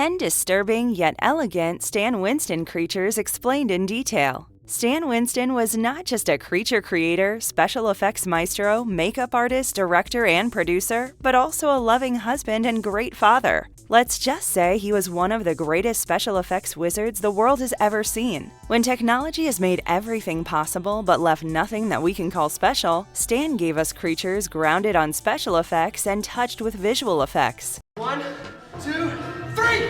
10 disturbing yet elegant Stan Winston creatures explained in detail. Stan Winston was not just a creature creator, special effects maestro, makeup artist, director, and producer, but also a loving husband and great father. Let's just say he was one of the greatest special effects wizards the world has ever seen. When technology has made everything possible but left nothing that we can call special, Stan gave us creatures grounded on special effects and touched with visual effects. 1, 2, 3!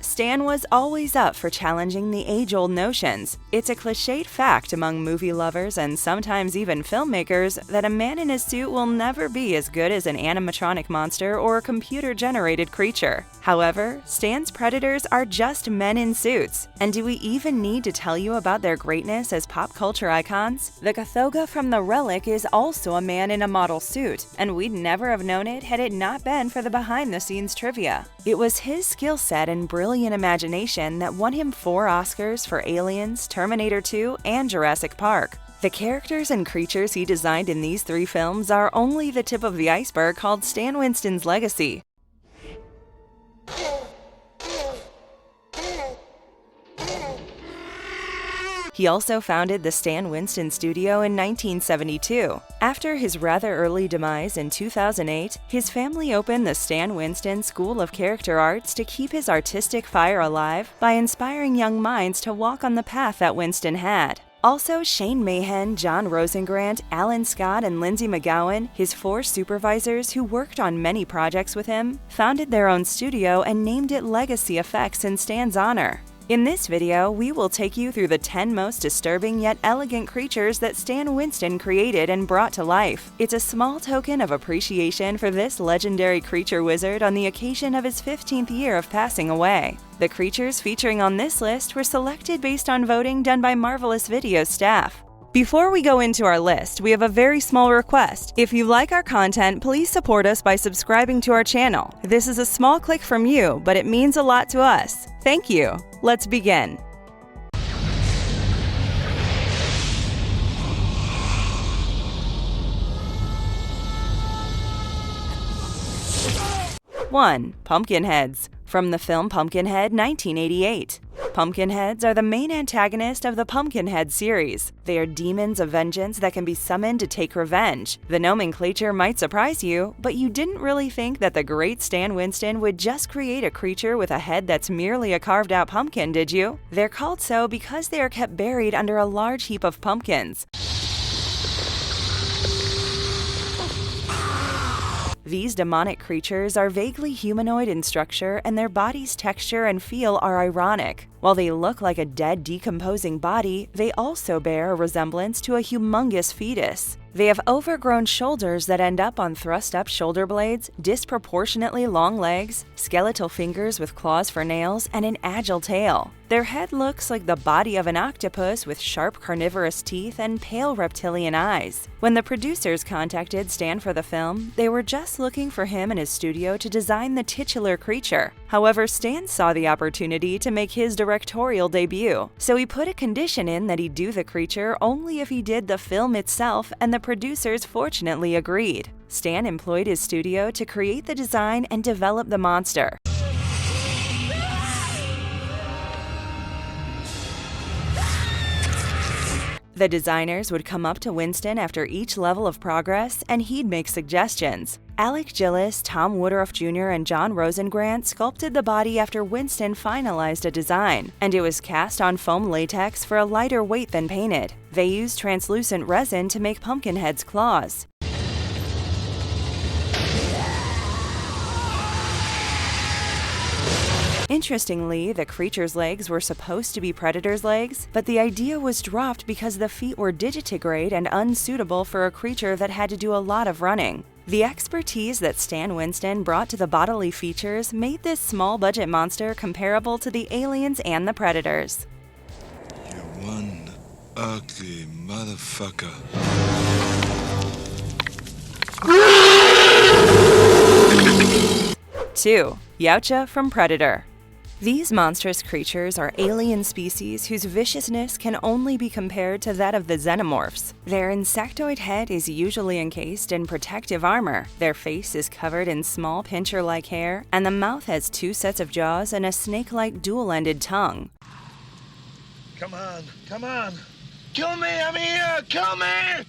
Stan was always up for challenging the age-old notions. It's a clichéd fact among movie lovers and sometimes even filmmakers that a man in a suit will never be as good as an animatronic monster or a computer-generated creature. However, Stan's predators are just men in suits. And do we even need to tell you about their greatness as pop culture icons? The Kothoga from the Relic is also a man in a model suit, and we'd never have known it had it not been for the behind-the-scenes trivia. It was his skill set and brilliant imagination that won him 4 Oscars for Aliens, Terminator 2, and Jurassic Park. The characters and creatures he designed in these 3 films are only the tip of the iceberg called Stan Winston's legacy. He also founded the Stan Winston Studio in 1972. After his rather early demise in 2008, his family opened the Stan Winston School of Character Arts to keep his artistic fire alive by inspiring young minds to walk on the path that Winston had. Also, Shane Mahan, John Rosengrant, Alan Scott, and Lindsay McGowan, his 4 supervisors who worked on many projects with him, founded their own studio and named it Legacy Effects in Stan's honor. In this video, we will take you through the 10 most disturbing yet elegant creatures that Stan Winston created and brought to life. It's a small token of appreciation for this legendary creature wizard on the occasion of his 15th year of passing away. The creatures featuring on this list were selected based on voting done by Marvelous Video staff. Before we go into our list, we have a very small request. If you like our content, please support us by subscribing to our channel. This is a small click from you, but it means a lot to us. Thank you. Let's begin. One, Pumpkinheads. From the film Pumpkinhead, 1988. Pumpkinheads are the main antagonist of the Pumpkinhead series. They are demons of vengeance that can be summoned to take revenge. The nomenclature might surprise you, but you didn't really think that the great Stan Winston would just create a creature with a head that's merely a carved-out pumpkin, did you? They're called so because they are kept buried under a large heap of pumpkins. These demonic creatures are vaguely humanoid in structure, and their body's texture and feel are ironic. While they look like a dead, decomposing body, they also bear a resemblance to a humongous fetus. They have overgrown shoulders that end up on thrust-up shoulder blades, disproportionately long legs, skeletal fingers with claws for nails, and an agile tail. Their head looks like the body of an octopus with sharp carnivorous teeth and pale reptilian eyes. When the producers contacted Stan for the film, they were just looking for him in his studio to design the titular creature. However, Stan saw the opportunity to make his directorial debut, so he put a condition in that he'd do the creature only if he did the film itself, and the producers fortunately agreed. Stan employed his studio to create the design and develop the monster. The designers would come up to Winston after each level of progress, and he'd make suggestions. Alec Gillis, Tom Woodruff Jr., and John Rosengrant sculpted the body after Winston finalized a design, and it was cast on foam latex for a lighter weight than painted. They used translucent resin to make Pumpkinhead's claws. Interestingly, the creature's legs were supposed to be Predator's legs, but the idea was dropped because the feet were digitigrade and unsuitable for a creature that had to do a lot of running. The expertise that Stan Winston brought to the bodily features made this small-budget monster comparable to the Aliens and the Predators. You're one ugly motherfucker. 2. Yautja from Predator. These monstrous creatures are alien species whose viciousness can only be compared to that of the Xenomorphs. Their insectoid head is usually encased in protective armor, their face is covered in small pincher-like hair, and the mouth has 2 sets of jaws and a snake-like dual-ended tongue. Come on, come on. Kill me, I'm here, kill me!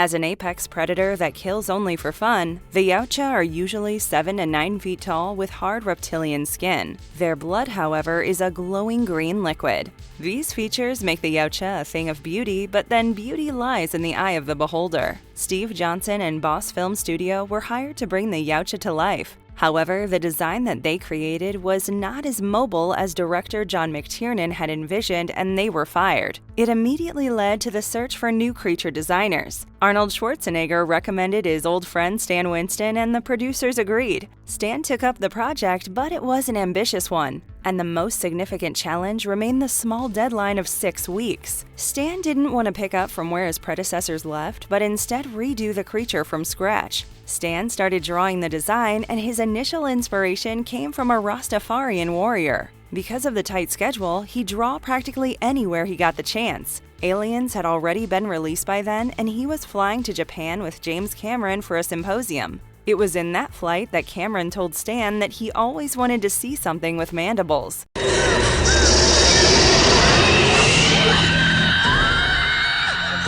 As an apex predator that kills only for fun, the Yautja are usually 7 to 9 feet tall with hard reptilian skin. Their blood, however, is a glowing green liquid. These features make the Yautja a thing of beauty, but then beauty lies in the eye of the beholder. Steve Johnson and Boss Film Studio were hired to bring the Yautja to life. However, the design that they created was not as mobile as director John McTiernan had envisioned, and they were fired. It immediately led to the search for new creature designers. Arnold Schwarzenegger recommended his old friend Stan Winston, and the producers agreed. Stan took up the project, but it was an ambitious one. And the most significant challenge remained the small deadline of 6 weeks. Stan didn't want to pick up from where his predecessors left, but instead redo the creature from scratch. Stan started drawing the design, and his initial inspiration came from a Rastafarian warrior. Because of the tight schedule, he'd draw practically anywhere he got the chance. Aliens had already been released by then, and he was flying to Japan with James Cameron for a symposium. It was in that flight that Cameron told Stan that he always wanted to see something with mandibles.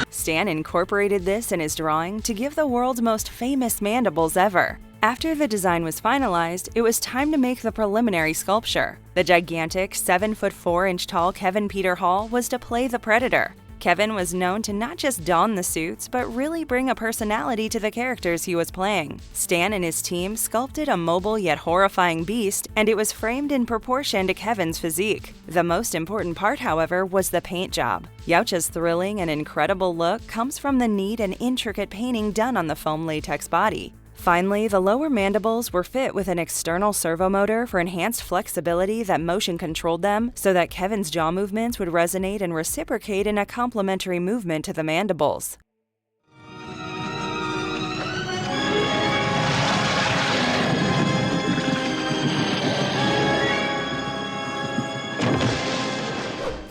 Stan incorporated this in his drawing to give the world's most famous mandibles ever. After the design was finalized, it was time to make the preliminary sculpture. The gigantic 7'4" tall Kevin Peter Hall was to play the Predator. Kevin was known to not just don the suits, but really bring a personality to the characters he was playing. Stan and his team sculpted a mobile yet horrifying beast, and it was framed in proportion to Kevin's physique. The most important part, however, was the paint job. Yautja's thrilling and incredible look comes from the neat and intricate painting done on the foam latex body. Finally, the lower mandibles were fit with an external servo motor for enhanced flexibility that motion-controlled them so that Kevin's jaw movements would resonate and reciprocate in a complementary movement to the mandibles.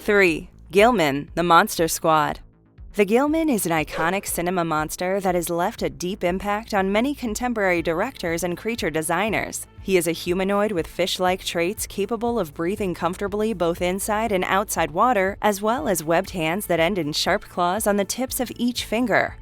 Three, Gillman, the Monster Squad. The Gillman is an iconic cinema monster that has left a deep impact on many contemporary directors and creature designers. He is a humanoid with fish-like traits capable of breathing comfortably both inside and outside water, as well as webbed hands that end in sharp claws on the tips of each finger.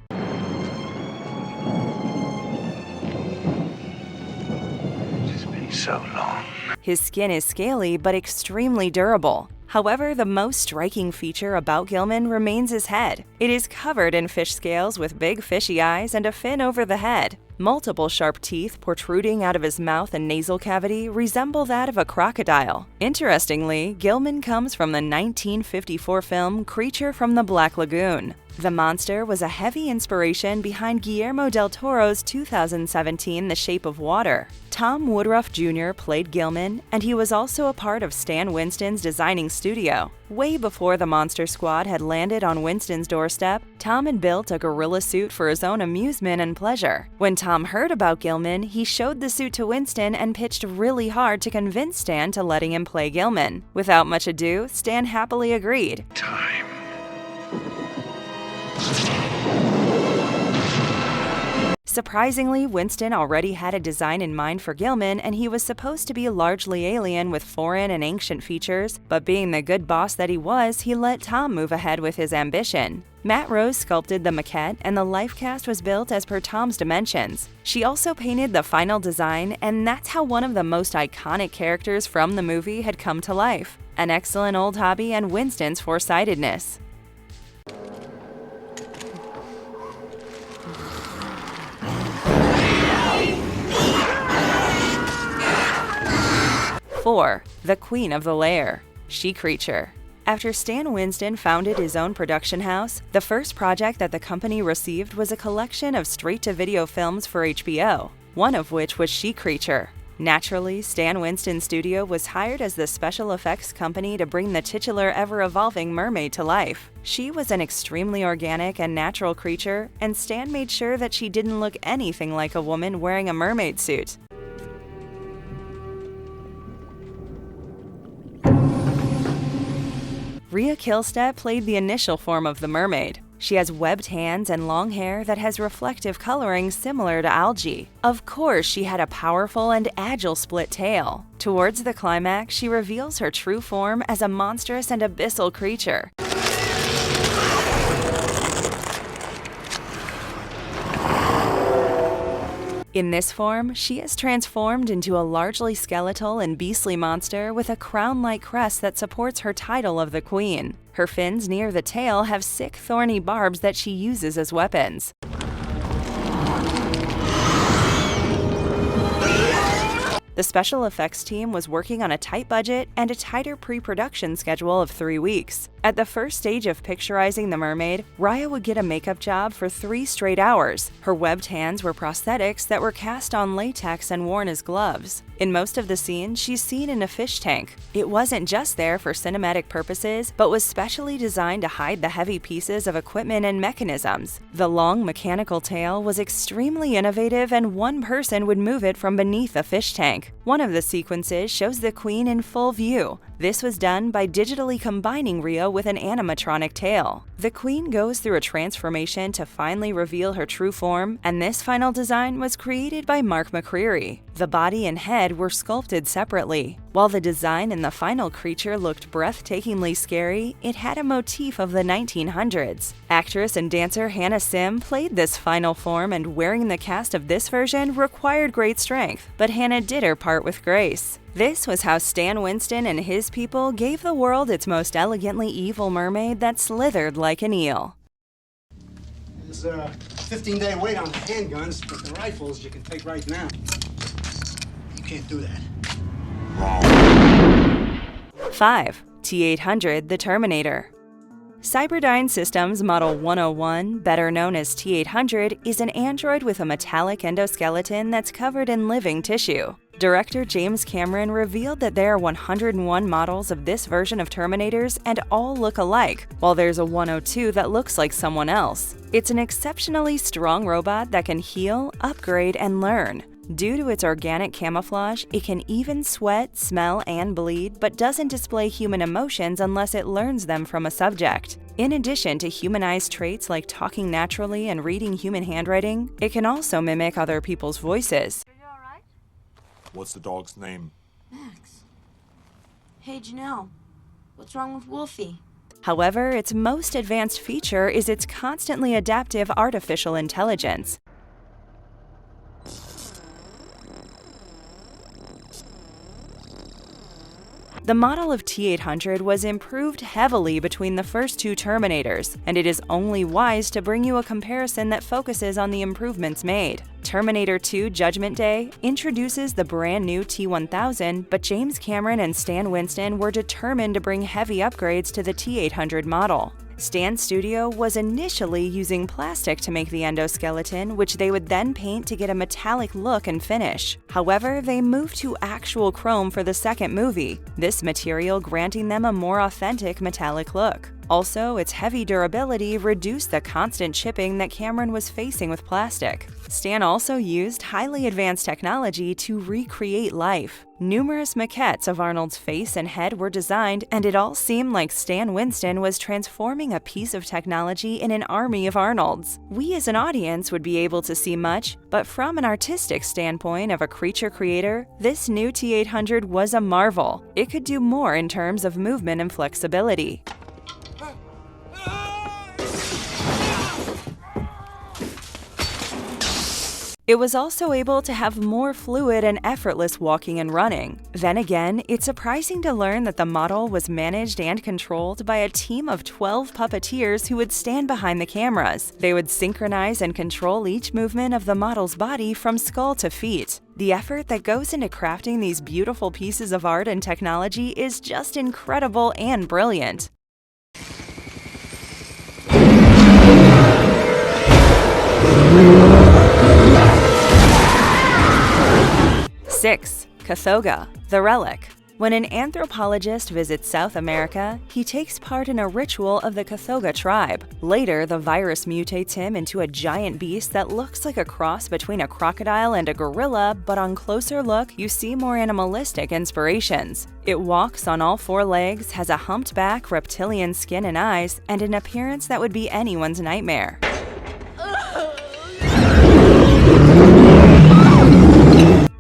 It's been so long. His skin is scaly but extremely durable. However, the most striking feature about Gillman remains his head. It is covered in fish scales with big fishy eyes and a fin over the head. Multiple sharp teeth protruding out of his mouth and nasal cavity resemble that of a crocodile. Interestingly, Gillman comes from the 1954 film Creature from the Black Lagoon. The monster was a heavy inspiration behind Guillermo del Toro's 2017 The Shape of Water. Tom Woodruff Jr. played Gillman, and he was also a part of Stan Winston's designing studio. Way before the Monster Squad had landed on Winston's doorstep, Tom had built a gorilla suit for his own amusement and pleasure. When Tom heard about Gillman, he showed the suit to Winston and pitched really hard to convince Stan to letting him play Gillman. Without much ado, Stan happily agreed. Time. Surprisingly, Winston already had a design in mind for Gillman, and he was supposed to be largely alien with foreign and ancient features, but being the good boss that he was, he let Tom move ahead with his ambition. Matt Rose sculpted the maquette, and the life cast was built as per Tom's dimensions. She also painted the final design, and that's how one of the most iconic characters from the movie had come to life. An excellent old hobby and Winston's foresightedness. 4. The Queen of the Lair, She Creature. After Stan Winston founded his own production house, the first project that the company received was a collection of straight-to-video films for HBO, one of which was She Creature. Naturally, Stan Winston Studio was hired as the special effects company to bring the titular ever-evolving mermaid to life. She was an extremely organic and natural creature, and Stan made sure that she didn't look anything like a woman wearing a mermaid suit. Rhea Kihlstedt played the initial form of the mermaid. She has webbed hands and long hair that has reflective coloring similar to algae. Of course, she had a powerful and agile split tail. Towards the climax, she reveals her true form as a monstrous and abyssal creature. In this form, she is transformed into a largely skeletal and beastly monster with a crown-like crest that supports her title of the Queen. Her fins near the tail have sick, thorny barbs that she uses as weapons. The special effects team was working on a tight budget and a tighter pre-production schedule of 3 weeks. At the first stage of picturizing the mermaid, Raya would get a makeup job for 3 straight hours. Her webbed hands were prosthetics that were cast on latex and worn as gloves. In most of the scenes, she's seen in a fish tank. It wasn't just there for cinematic purposes, but was specially designed to hide the heavy pieces of equipment and mechanisms. The long mechanical tail was extremely innovative, and one person would move it from beneath a fish tank. One of the sequences shows the Queen in full view. This was done by digitally combining Rhea with an animatronic tail. The Queen goes through a transformation to finally reveal her true form, and this final design was created by Mark McCreary. The body and head were sculpted separately. While the design in the final creature looked breathtakingly scary, it had a motif of the 1900s. Actress and dancer Hannah Sim played this final form, and wearing the cast of this version required great strength, but Hannah did her part with grace. This was how Stan Winston and his people gave the world its most elegantly evil mermaid that slithered like an eel. There's a 15-day wait on the handguns, but the rifles you can take right now. You can't do that. 5. T-800, the Terminator. Cyberdyne Systems Model 101, better known as T-800, is an android with a metallic endoskeleton that's covered in living tissue. Director James Cameron revealed that there are 101 models of this version of Terminators and all look alike, while there's a 102 that looks like someone else. It's an exceptionally strong robot that can heal, upgrade, and learn. Due to its organic camouflage, it can even sweat, smell, and bleed, but doesn't display human emotions unless it learns them from a subject. In addition to humanized traits like talking naturally and reading human handwriting, it can also mimic other people's voices. Are you all right? What's the dog's name? Max. Hey, Janelle. What's wrong with Wolfie? However, its most advanced feature is its constantly adaptive artificial intelligence. The model of T-800 was improved heavily between the first 2 Terminators, and it is only wise to bring you a comparison that focuses on the improvements made. Terminator 2 Judgment Day introduces the brand new T-1000, but James Cameron and Stan Winston were determined to bring heavy upgrades to the T-800 model. Stan's studio was initially using plastic to make the endoskeleton, which they would then paint to get a metallic look and finish. However, they moved to actual chrome for the second movie, this material granting them a more authentic metallic look. Also, its heavy durability reduced the constant chipping that Cameron was facing with plastic. Stan also used highly advanced technology to recreate life. Numerous maquettes of Arnold's face and head were designed, and it all seemed like Stan Winston was transforming a piece of technology in an army of Arnolds. We as an audience would be able to see much, but from an artistic standpoint of a creature creator, this new T-800 was a marvel. It could do more in terms of movement and flexibility. It was also able to have more fluid and effortless walking and running. Then again, it's surprising to learn that the model was managed and controlled by a team of 12 puppeteers who would stand behind the cameras. They would synchronize and control each movement of the model's body from skull to feet. The effort that goes into crafting these beautiful pieces of art and technology is just incredible and brilliant. 6. Kothoga, the Relic. When an anthropologist visits South America, he takes part in a ritual of the Kothoga tribe. Later, the virus mutates him into a giant beast that looks like a cross between a crocodile and a gorilla, but on closer look, you see more animalistic inspirations. It walks on all four legs, has a humped back, reptilian skin and eyes, and an appearance that would be anyone's nightmare.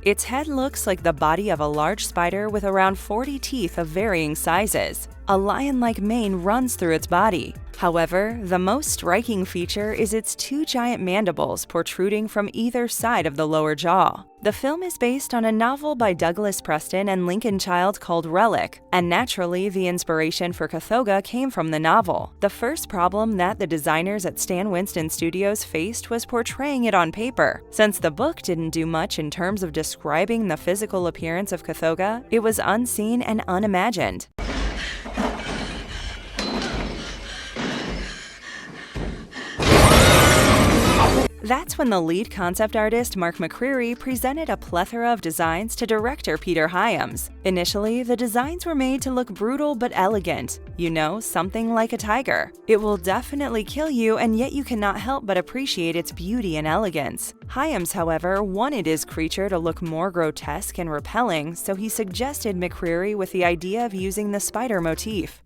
Its head looks like the body of a large spider with around 40 teeth of varying sizes. A lion-like mane runs through its body. However, the most striking feature is its two giant mandibles protruding from either side of the lower jaw. The film is based on a novel by Douglas Preston and Lincoln Child called Relic, and naturally, the inspiration for Kothoga came from the novel. The first problem that the designers at Stan Winston Studios faced was portraying it on paper. Since the book didn't do much in terms of describing the physical appearance of Kothoga, it was unseen and unimagined. That's when the lead concept artist Mark McCreary presented a plethora of designs to director Peter Hyams. Initially, the designs were made to look brutal but elegant. You know, something like a tiger. It will definitely kill you, and yet you cannot help but appreciate its beauty and elegance. Hyams, however, wanted his creature to look more grotesque and repelling, so he suggested McCreary with the idea of using the spider motif.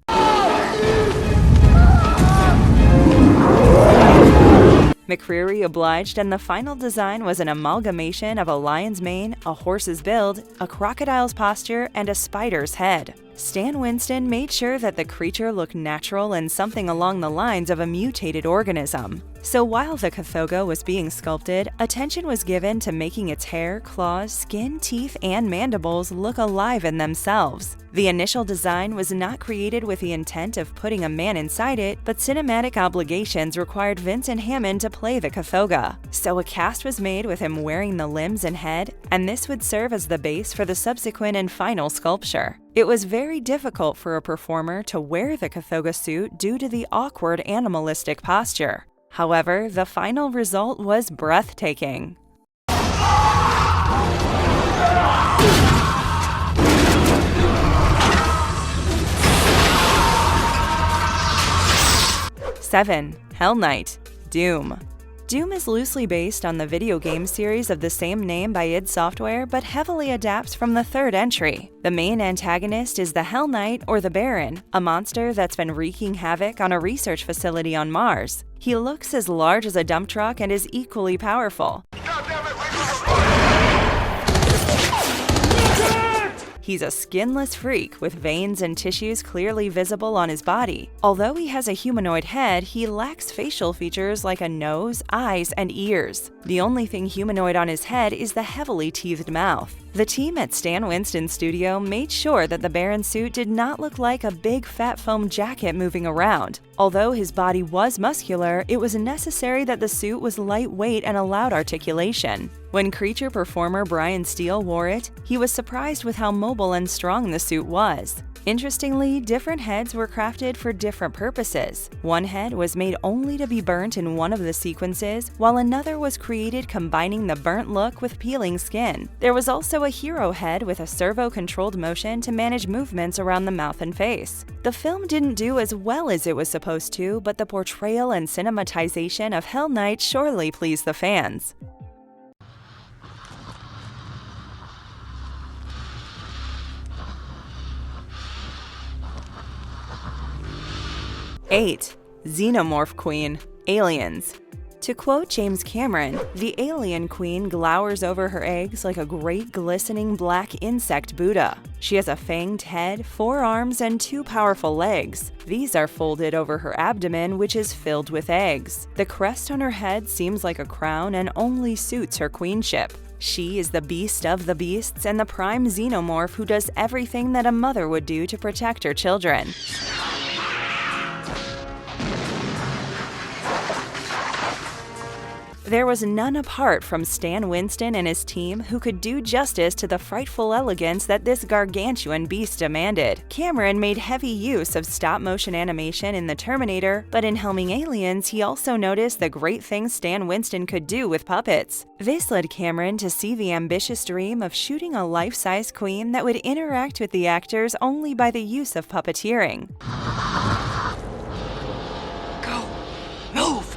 McCreary obliged, and the final design was an amalgamation of a lion's mane, a horse's build, a crocodile's posture, and a spider's head. Stan Winston made sure that the creature looked natural and something along the lines of a mutated organism. So while the Kothoga was being sculpted, attention was given to making its hair, claws, skin, teeth, and mandibles look alive in themselves. The initial design was not created with the intent of putting a man inside it, but cinematic obligations required Vincent Hammond to play the Kothoga. So a cast was made with him wearing the limbs and head, and this would serve as the base for the subsequent and final sculpture. It was very difficult for a performer to wear the Kothoga suit due to the awkward animalistic posture. However, the final result was breathtaking. Seven. Hell Knight. Doom. Doom is loosely based on the video game series of the same name by id Software, but heavily adapts from the third entry. The main antagonist is the Hell Knight, or the Baron, a monster that's been wreaking havoc on a research facility on Mars. He looks as large as a dump truck and is equally powerful. He's a skinless freak with veins and tissues clearly visible on his body. Although he has a humanoid head, he lacks facial features like a nose, eyes, and ears. The only thing humanoid on his head is the heavily teethed mouth. The team at Stan Winston Studio made sure that the Baron suit did not look like a big fat foam jacket moving around. Although his body was muscular, it was necessary that the suit was lightweight and allowed articulation. When creature performer Brian Steele wore it, he was surprised with how mobile and strong the suit was. Interestingly, different heads were crafted for different purposes. One head was made only to be burnt in one of the sequences, while another was created combining the burnt look with peeling skin. There was also a hero head with a servo-controlled motion to manage movements around the mouth and face. The film didn't do as well as it was supposed to, but the portrayal and cinematization of Hell Knight surely pleased the fans. 8. Xenomorph Queen. Aliens. To quote James Cameron, the alien queen glowers over her eggs like a great glistening black insect Buddha. She has a fanged head, 4 arms, and 2 powerful legs. These are folded over her abdomen, which is filled with eggs. The crest on her head seems like a crown and only suits her queenship. She is the beast of the beasts and the prime xenomorph who does everything that a mother would do to protect her children. There was none apart from Stan Winston and his team who could do justice to the frightful elegance that this gargantuan beast demanded. Cameron made heavy use of stop-motion animation in the Terminator, but in Helming Aliens, he also noticed the great things Stan Winston could do with puppets. This led Cameron to see the ambitious dream of shooting a life-size queen that would interact with the actors only by the use of puppeteering. Go! Move!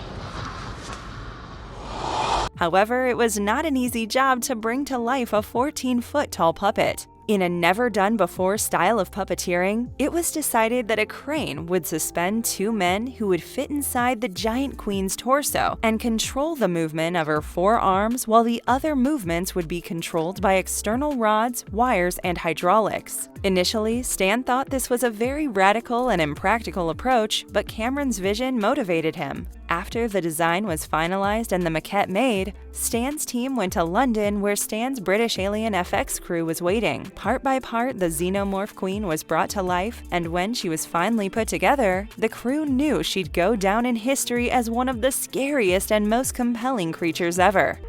However, it was not an easy job to bring to life a 14-foot-tall puppet. In a never-done-before style of puppeteering, it was decided that a crane would suspend two men who would fit inside the giant queen's torso and control the movement of her four arms, while the other movements would be controlled by external rods, wires, and hydraulics. Initially, Stan thought this was a very radical and impractical approach, but Cameron's vision motivated him. After the design was finalized and the maquette made, Stan's team went to London, where Stan's British Alien FX crew was waiting. Part by part, the Xenomorph Queen was brought to life, and when she was finally put together, the crew knew she'd go down in history as one of the scariest and most compelling creatures ever.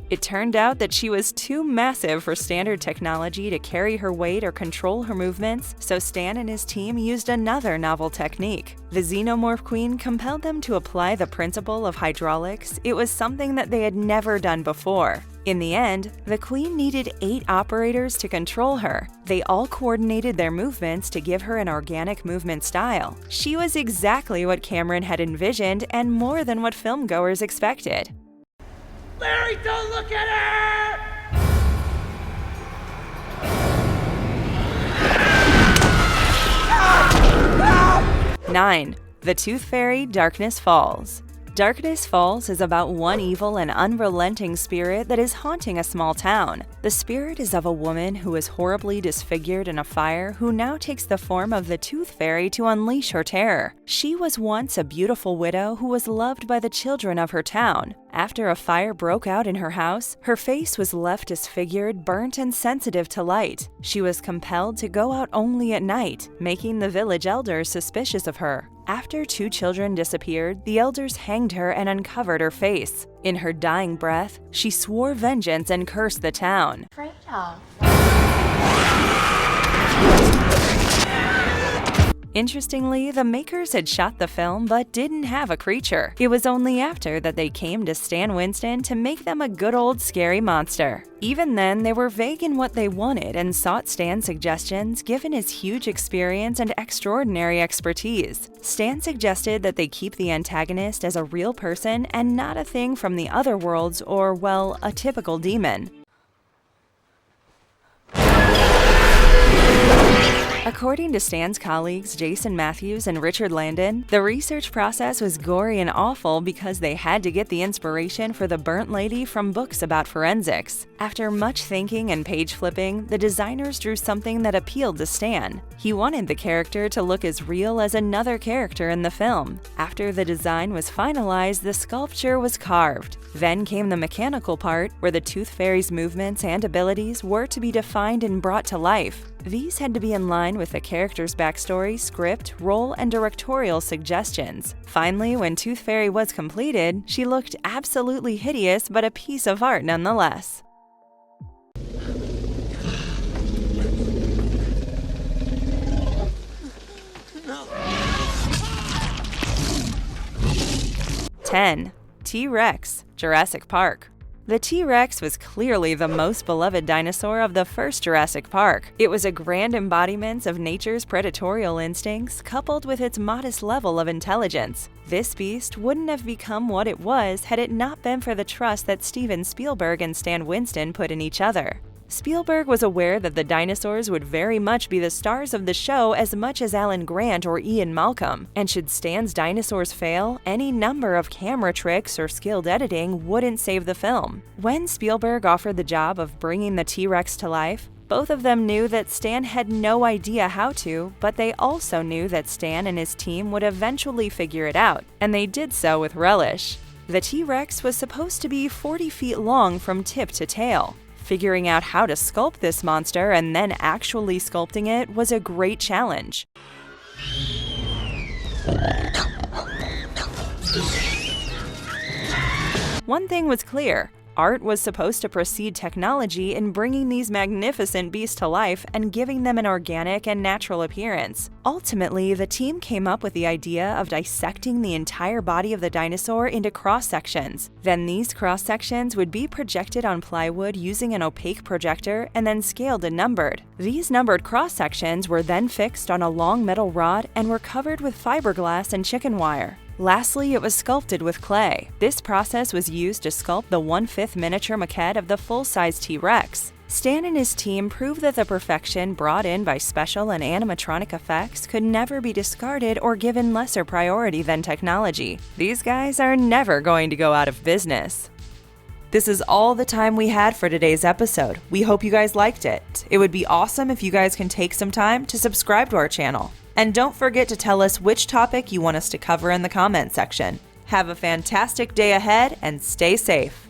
It turned out that she was too massive for standard technology to carry her weight or control her movements, so Stan and his team used another novel technique. The Xenomorph Queen compelled them to apply the principle of hydraulics. It was something that they had never done before. In the end, the Queen needed 8 operators to control her. They all coordinated their movements to give her an organic movement style. She was exactly what Cameron had envisioned and more than what filmgoers expected. Larry, don't look at her! 9. The Tooth Fairy Darkness Falls. Darkness Falls is about one evil and unrelenting spirit that is haunting a small town. The spirit is of a woman who was horribly disfigured in a fire, who now takes the form of the Tooth Fairy to unleash her terror. She was once a beautiful widow who was loved by the children of her town. After a fire broke out in her house, her face was left disfigured, burnt, and sensitive to light. She was compelled to go out only at night, making the village elders suspicious of her. After 2 children disappeared, the elders hanged her and uncovered her face. In her dying breath, she swore vengeance and cursed the town. Afraid of. Interestingly, the makers had shot the film but didn't have a creature. It was only after that they came to Stan Winston to make them a good old scary monster. Even then, they were vague in what they wanted and sought Stan's suggestions given his huge experience and extraordinary expertise. Stan suggested that they keep the antagonist as a real person and not a thing from the other worlds or, well, a typical demon. According to Stan's colleagues Jason Matthews and Richard Landon, the research process was gory and awful because they had to get the inspiration for the burnt lady from books about forensics. After much thinking and page flipping, the designers drew something that appealed to Stan. He wanted the character to look as real as another character in the film. After the design was finalized, the sculpture was carved. Then came the mechanical part, where the Tooth Fairy's movements and abilities were to be defined and brought to life. These had to be in line with the character's backstory, script, role, and directorial suggestions. Finally, when Tooth Fairy was completed, she looked absolutely hideous, but a piece of art nonetheless. No. 10. T-Rex, Jurassic Park. The T-Rex was clearly the most beloved dinosaur of the first Jurassic Park. It was a grand embodiment of nature's predatorial instincts, coupled with its modest level of intelligence. This beast wouldn't have become what it was had it not been for the trust that Steven Spielberg and Stan Winston put in each other. Spielberg was aware that the dinosaurs would very much be the stars of the show as much as Alan Grant or Ian Malcolm, and should Stan's dinosaurs fail, any number of camera tricks or skilled editing wouldn't save the film. When Spielberg offered the job of bringing the T-Rex to life, both of them knew that Stan had no idea how to, but they also knew that Stan and his team would eventually figure it out, and they did so with relish. The T-Rex was supposed to be 40 feet long from tip to tail. Figuring out how to sculpt this monster and then actually sculpting it was a great challenge. One thing was clear. Art was supposed to precede technology in bringing these magnificent beasts to life and giving them an organic and natural appearance. Ultimately, the team came up with the idea of dissecting the entire body of the dinosaur into cross-sections. Then these cross-sections would be projected on plywood using an opaque projector and then scaled and numbered. These numbered cross-sections were then fixed on a long metal rod and were covered with fiberglass and chicken wire. Lastly, it was sculpted with clay. This process was used to sculpt the 1/5 miniature maquette of the full-size T-Rex. Stan and his team proved that the perfection brought in by special and animatronic effects could never be discarded or given lesser priority than technology. These guys are never going to go out of business. This is all the time we had for today's episode. We hope you guys liked it. It would be awesome if you guys can take some time to subscribe to our channel. And don't forget to tell us which topic you want us to cover in the comment section. Have a fantastic day ahead and stay safe.